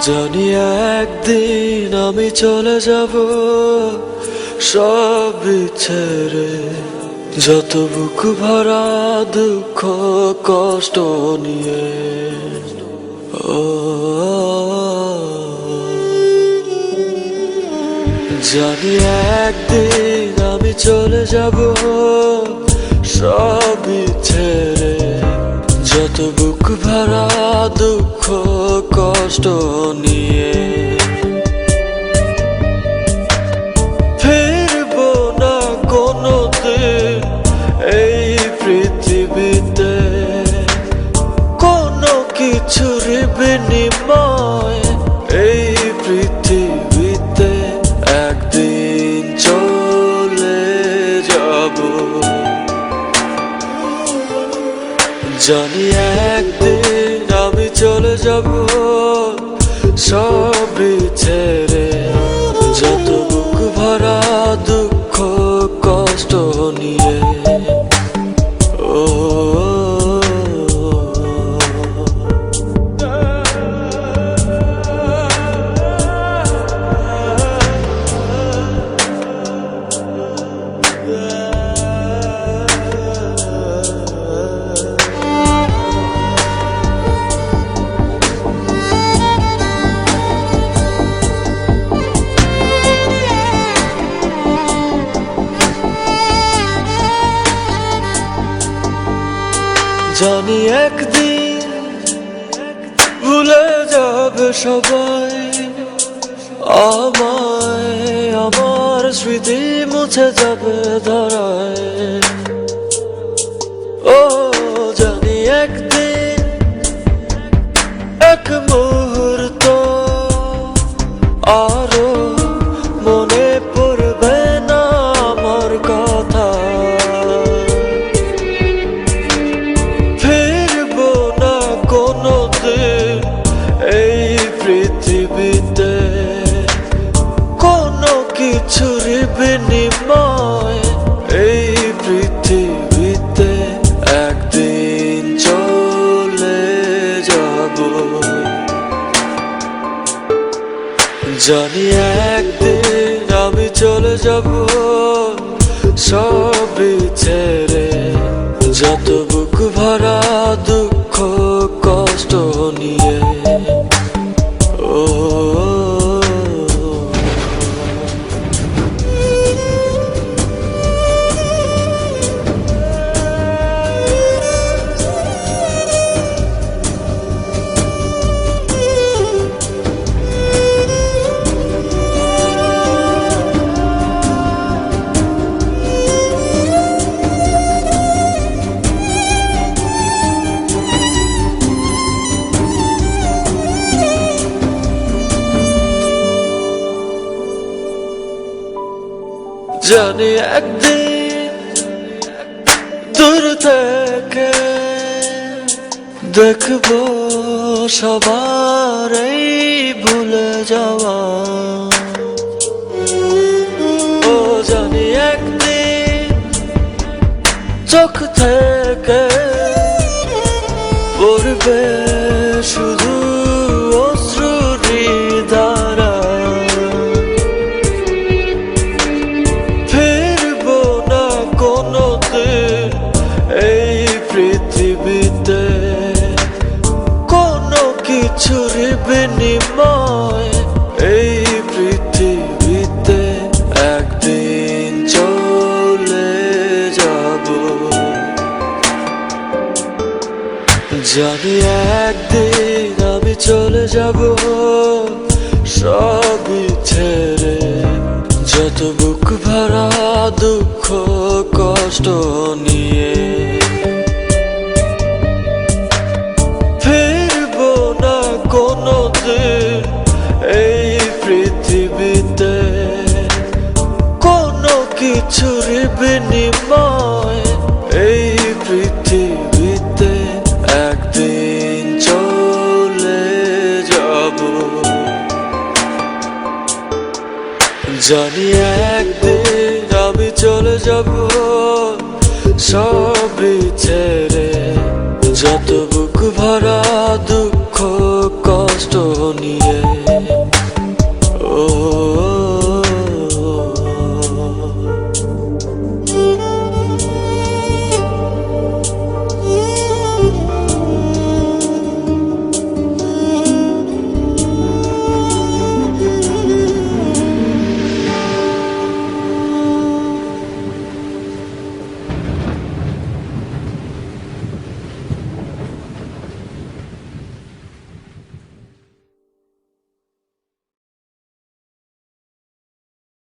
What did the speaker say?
জানি একদিন আমি চলে যাব সব ছেড়ে, যত বুক ভরা দুঃখ কষ্ট নিয়ে। ও জানি একদিন আমি চলে যাব সব ছেড়ে, যত বুক ভরা দুঃখ কষ্ট নিয়ে। ফিরবো না কোনোদিন এই পৃথিবীতে, কোনো কিছুর বিনিময় এই পৃথিবীতে। একদিন চলে যাব, জানি একদিন আমি চলে যাব সব ছেড়ে, যত বুক ভরা দুঃখ কষ্ট নিয়ে। ও জানি একদিন ভুলে যাবে সবাই আমায়, আমার স্মৃতি মুছে যাবে ধরায়। ও জানি একদিন এক মুহূর্ত আরো মনে পড়বে না আমার কথা। এই পৃথিবীতে কোনো কিছুর বিনিময় এই পৃথিবীতে। একদিন চলে যাব, জানি একদিন আমি চলে যাব সব ছেড়ে, যত বুক ভরা দুঃখ কষ্ট নিয়ে। ও জানি একদিন দূর থেকে দেখবো সবার এই ভুলে যাওয়া। ও জানি একদিন চোখ থেকে পড়বে শুধু অশ্রুরি ধারা। এই পৃথিবীতে কোনো কিছুর বিনিময় এই পৃথিবীতে। একদিন চলে যাব, জানি একদিন আমি চলে যাব সব ছেড়ে, যত বুক ভরা দুঃখ কষ্ট নিয়ে। ফিরবো না কোনোদিন এই পৃথিবীতে, কোনো কিছুর বিনিময় এই পৃথিবীতে। একদিন চলে যাব, জানি একদিন আমি চলে যাব সব ছেড়ে, যত বুক ভরা দুঃখ কষ্ট নিয়ে।